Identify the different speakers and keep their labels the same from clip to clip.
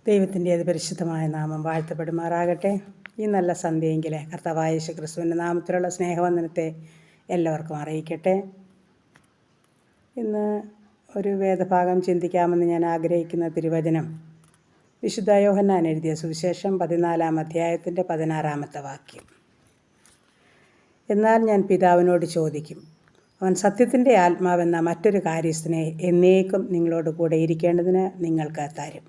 Speaker 1: ദൈവത്തിൻ്റെ പരിശുദ്ധമായ നാമം വാഴ്ത്തപ്പെടുമാറാകട്ടെ. ഈ നല്ല സന്ധ്യയെങ്കിലെ കർത്താവായ യേശു ക്രിസ്തുവിൻ്റെ നാമത്തിലുള്ള സ്നേഹവന്ദനത്തെ എല്ലാവർക്കും അറിയിക്കട്ടെ. ഇന്ന് ഒരു വേദഭാഗം ചിന്തിക്കാമെന്ന് ഞാൻ ആഗ്രഹിക്കുന്ന തിരുവചനം വിശുദ്ധ യോഹന്നാൻ എഴുതിയ സുവിശേഷം 14-ാം അധ്യായത്തിൻ്റെ 16-ാമത്തെ വാക്യം. എന്നാൽ ഞാൻ പിതാവിനോട് ചോദിക്കും, അവൻ സത്യത്തിൻ്റെ ആത്മാവെന്ന മറ്റൊരു കാര്യസ്ഥനെ എന്നേക്കും നിങ്ങളോട് കൂടെ ഇരിക്കേണ്ടതിന് നിങ്ങൾക്ക് തരും.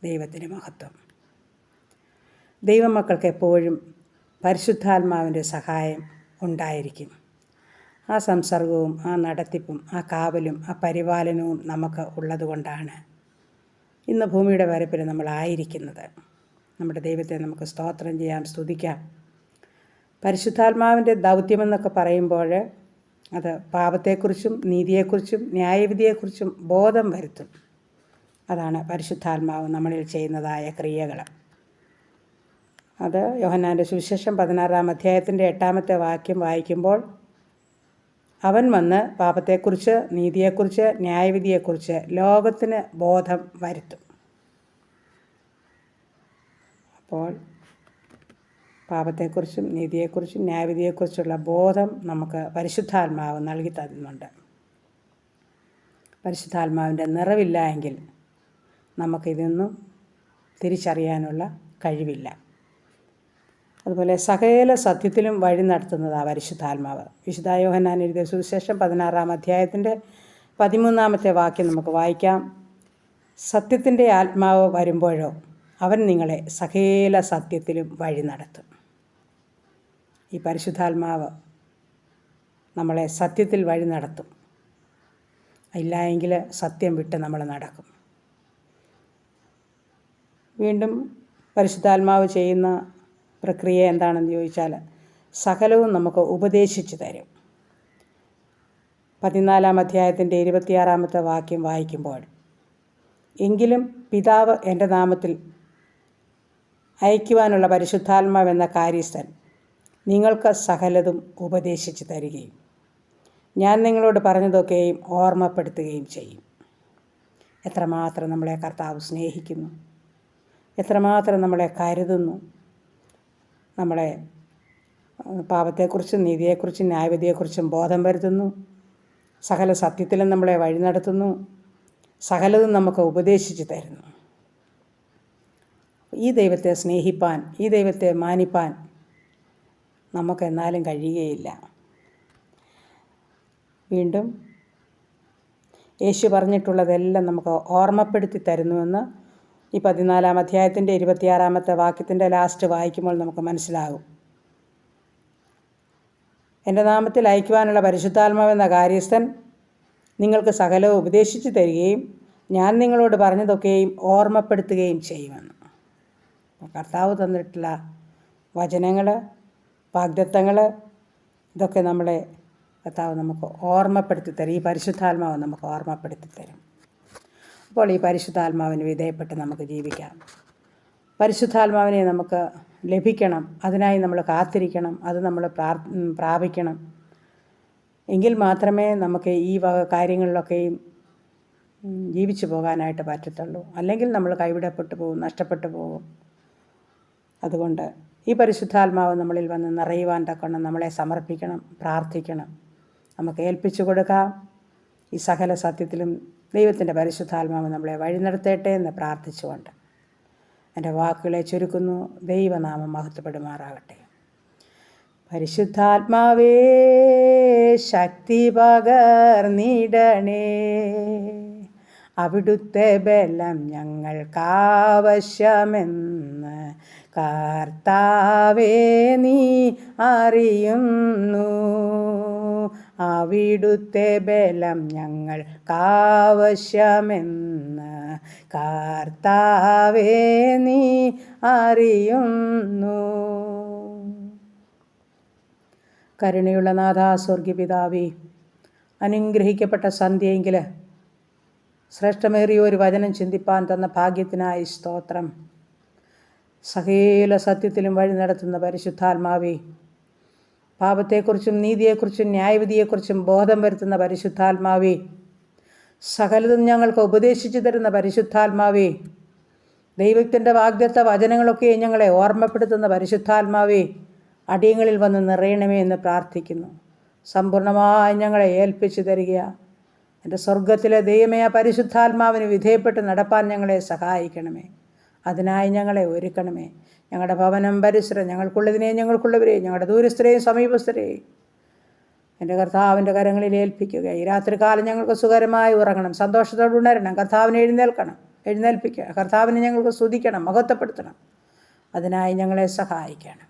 Speaker 1: ദൈവത്തിന് മഹത്വം. ദൈവമക്കൾക്ക് എപ്പോഴും പരിശുദ്ധാത്മാവിൻ്റെ സഹായം ഉണ്ടായിരിക്കും. ആ സംസർഗവും ആ നടത്തിപ്പും ആ കാവലും ആ പരിപാലനവും നമുക്ക് ഉള്ളതുകൊണ്ടാണ് ഇന്ന് ഭൂമിയുടെ വരപ്പിൽ നമ്മളായിരിക്കുന്നത്. നമ്മുടെ ദൈവത്തെ നമുക്ക് സ്തോത്രം ചെയ്യാം, സ്തുതിക്കാം. പരിശുദ്ധാത്മാവിൻ്റെ ദൗത്യമെന്നൊക്കെ പറയുമ്പോൾ അത് പാപത്തെക്കുറിച്ചും നീതിയെക്കുറിച്ചും ന്യായവിധിയെക്കുറിച്ചും ബോധം വരുത്തും. അതാണ് പരിശുദ്ധാത്മാവ് നമ്മളിൽ ചെയ്യുന്നതായ ക്രിയകൾ. അത് യോഹന്നാൻ്റെ സുവിശേഷം 16-ാം അധ്യായത്തിൻ്റെ 8-ാമത്തെ വാക്യം വായിക്കുമ്പോൾ, അവൻ വന്ന് പാപത്തെക്കുറിച്ച് നീതിയെക്കുറിച്ച് ന്യായവിധിയെക്കുറിച്ച് ലോകത്തിന് ബോധം വരുത്തും. അപ്പോൾ പാപത്തെക്കുറിച്ചും നീതിയെക്കുറിച്ചും ന്യായവിധിയെക്കുറിച്ചുള്ള ബോധം നമുക്ക് പരിശുദ്ധാത്മാവ് നൽകി തരുന്നുണ്ട്. പരിശുദ്ധാത്മാവിൻ്റെ നിറവില്ല എങ്കിൽ നമുക്കിതൊന്നും തിരിച്ചറിയാനുള്ള കഴിവില്ല. അതുപോലെ സകല സത്യത്തിലും വഴി നടത്തുന്നതാണ് പരിശുദ്ധാത്മാവ്. വിശുദ്ധ യോഹന്നാൻ എഴുതിയ സുവിശേഷം 16-ാം അധ്യായത്തിൻ്റെ 13-ാമത്തെ വാക്യം നമുക്ക് വായിക്കാം. സത്യത്തിൻ്റെ ആത്മാവ് വരുമ്പോഴോ അവൻ നിങ്ങളെ സകല സത്യത്തിലും വഴി നടത്തും. ഈ പരിശുദ്ധാത്മാവ് നമ്മളെ സത്യത്തിൽ വഴി നടത്തും. ഇല്ല എങ്കിൽ സത്യം വിട്ട് നമ്മൾ നടക്കും. വീണ്ടും പരിശുദ്ധാത്മാവ് ചെയ്യുന്ന പ്രക്രിയ എന്താണെന്ന് ചോദിച്ചാൽ, സകലവും നമുക്ക് ഉപദേശിച്ചു തരും. 14-ാം അധ്യായത്തിൻ്റെ 26-ാമത്തെ വാക്യം വായിക്കുമ്പോൾ, എങ്കിലും പിതാവ് എൻ്റെ നാമത്തിൽ അയക്കുവാനുള്ള പരിശുദ്ധാത്മാവെന്ന കാര്യസ്ഥൻ നിങ്ങൾക്ക് സകലതും ഉപദേശിച്ചു തരികയും ഞാൻ നിങ്ങളോട് പറഞ്ഞതൊക്കെയും ഓർമ്മപ്പെടുത്തുകയും ചെയ്യും. എത്രമാത്രം നമ്മളെ കർത്താവ് സ്നേഹിക്കുന്നു, എത്രമാത്രം നമ്മളെ കരുതുന്നു. നമ്മളെ പാപത്തെക്കുറിച്ചും നീതിയെക്കുറിച്ചും ന്യായവിധിയെക്കുറിച്ചും ബോധം വരുത്തുന്നു. സകല സത്യത്തിലും നമ്മളെ വഴി നടത്തുന്നു. സകലതും നമുക്ക് ഉപദേശിച്ചു തരുന്നു. ഈ ദൈവത്തെ സ്നേഹിപ്പാൻ, ഈ ദൈവത്തെ മാനിപ്പാൻ നമുക്കെന്നാലും കഴിയുകയില്ല. വീണ്ടും യേശു പറഞ്ഞിട്ടുള്ളതെല്ലാം നമുക്ക് ഓർമ്മപ്പെടുത്തി തരുന്നുവെന്ന് ഈ 14-ാം അധ്യായത്തിൻ്റെ 26-ാമത്തെ വാക്യത്തിൻ്റെ ലാസ്റ്റ് വായിക്കുമ്പോൾ നമുക്ക് മനസ്സിലാകും. എൻ്റെ നാമത്തിൽ അയക്കുവാനുള്ള പരിശുദ്ധാത്മാവെന്ന കാര്യസ്ഥൻ നിങ്ങൾക്ക് സകലവും ഉപദേശിച്ചു തരികയും ഞാൻ നിങ്ങളോട് പറഞ്ഞതൊക്കെയും ഓർമ്മപ്പെടുത്തുകയും ചെയ്യുമെന്ന്. കർത്താവ് തന്നിട്ടുള്ള വചനങ്ങൾ, വാഗ്ദത്തങ്ങൾ, ഇതൊക്കെ നമ്മളെ കർത്താവ് നമുക്ക് ഓർമ്മപ്പെടുത്തി തരും. ഈ പരിശുദ്ധാത്മാവ് നമുക്ക് ഓർമ്മപ്പെടുത്തി തരും. അപ്പോൾ ഈ പരിശുദ്ധാത്മാവിന് വിധേയപ്പെട്ട് നമുക്ക് ജീവിക്കാം. പരിശുദ്ധാത്മാവിനെ നമുക്ക് ലഭിക്കണം. അതിനായി നമ്മൾ കാത്തിരിക്കണം. അത് നമ്മൾ പ്രാപിക്കണം. എങ്കിൽ മാത്രമേ നമുക്ക് ഈ വക കാര്യങ്ങളിലൊക്കെയും ജീവിച്ചു പോകാനായിട്ട് പറ്റത്തുള്ളൂ. അല്ലെങ്കിൽ നമ്മൾ കൈവിടപ്പെട്ടു പോകും, നഷ്ടപ്പെട്ടു പോകും. അതുകൊണ്ട് ഈ പരിശുദ്ധാത്മാവ് നമ്മളിൽ വന്ന് നിറയുവാൻ തക്കവണ്ണം നമ്മളെ സമർപ്പിക്കണം, പ്രാർത്ഥിക്കണം. നമുക്ക് ഏൽപ്പിച്ചു കൊടുക്കാം. ഈ സകല സത്യത്തിലും ദൈവത്തിൻ്റെ പരിശുദ്ധാത്മാവ് നമ്മളെ വഴി നടത്തട്ടെ എന്ന് പ്രാർത്ഥിച്ചുകൊണ്ട് എൻ്റെ വാക്കുകളെ ചുരുക്കുന്നു. ദൈവനാമം മഹത്വപ്പെടുമാറാകട്ടെ. പരിശുദ്ധാത്മാവേ, ശക്തി പകർന്നിടണേ. അവിടുത്തെ ബലം ഞങ്ങൾക്കാവശ്യമെന്ന് കർത്താവേ നീ അറിയുന്നു. അവിടുത്തെ ബലം ഞങ്ങൾക്കാവശ്യമെന്ന് കർത്താവേ നീ അറിയുന്നു. കരുണയുള്ള നാഥാ, സ്വർഗീയപിതാവേ, അനുഗ്രഹിക്കപ്പെട്ട സന്ധ്യയെങ്കിൽ ശ്രേഷ്ഠമേറിയ ഒരു വചനം ചിന്തിപ്പാൻ തന്ന ഭാഗ്യത്തിനായി സ്തോത്രം. സകല സത്യത്തിലും വഴി നടത്തുന്ന പരിശുദ്ധാത്മാവേ, പാപത്തെക്കുറിച്ചും നീതിയെക്കുറിച്ചും ന്യായവിധിയെക്കുറിച്ചും ബോധം വരുത്തുന്ന പരിശുദ്ധാത്മാവേ, സകലതും ഞങ്ങൾക്ക് ഉപദേശിച്ചു തരുന്ന പരിശുദ്ധാത്മാവേ, ദൈവത്തിൻ്റെ വാഗ്ദത്ത വചനങ്ങളൊക്കെ ഞങ്ങളെ ഓർമ്മപ്പെടുത്തുന്ന പരിശുദ്ധാത്മാവേ, അടിയങ്ങളിൽ വന്ന് നിറയണമേ എന്ന് പ്രാർത്ഥിക്കുന്നു. സമ്പൂർണ്ണമായി ഞങ്ങളെ ഏൽപ്പിച്ചു തരിക. എൻ്റെ സ്വർഗത്തിലെ ദൈവമേ, ആ പരിശുദ്ധാത്മാവിന് വിധേയപ്പെട്ട് നടപ്പാൻ ഞങ്ങളെ സഹായിക്കണമേ. അതിനായി ഞങ്ങളെ ഒരുക്കണമേ. ഞങ്ങളുടെ ഭവനം, പരിസരം, ഞങ്ങൾക്കുള്ളതിനെയും ഞങ്ങൾക്കുള്ളവരെയും, ഞങ്ങളുടെ ദൂരസ്ഥരെയും സമീപസ്ഥരെയും എൻ്റെ കർത്താവിൻ്റെ കരങ്ങളിൽ ഏൽപ്പിക്കുക. ഈ രാത്രികാലം ഞങ്ങൾക്ക് സുഖകരമായി ഉറങ്ങണം, സന്തോഷത്തോടെ ഉണരണം, കർത്താവിനെ എഴുന്നേൽപ്പിക്കുക. കർത്താവിനെ ഞങ്ങൾക്ക് സ്തുതിക്കണം, മഹത്വപ്പെടുത്തണം. അതിനായി ഞങ്ങളെ സഹായിക്കണം.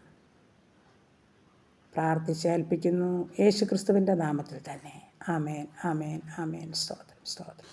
Speaker 1: പ്രാർത്ഥിച്ചേൽപ്പിക്കുന്നു യേശു ക്രിസ്തുവിൻ്റെ നാമത്തിൽ തന്നെ. ആമേൻ, ആമേൻ, ആമേൻ. സ്തോത്രം, സ്തോത്രം.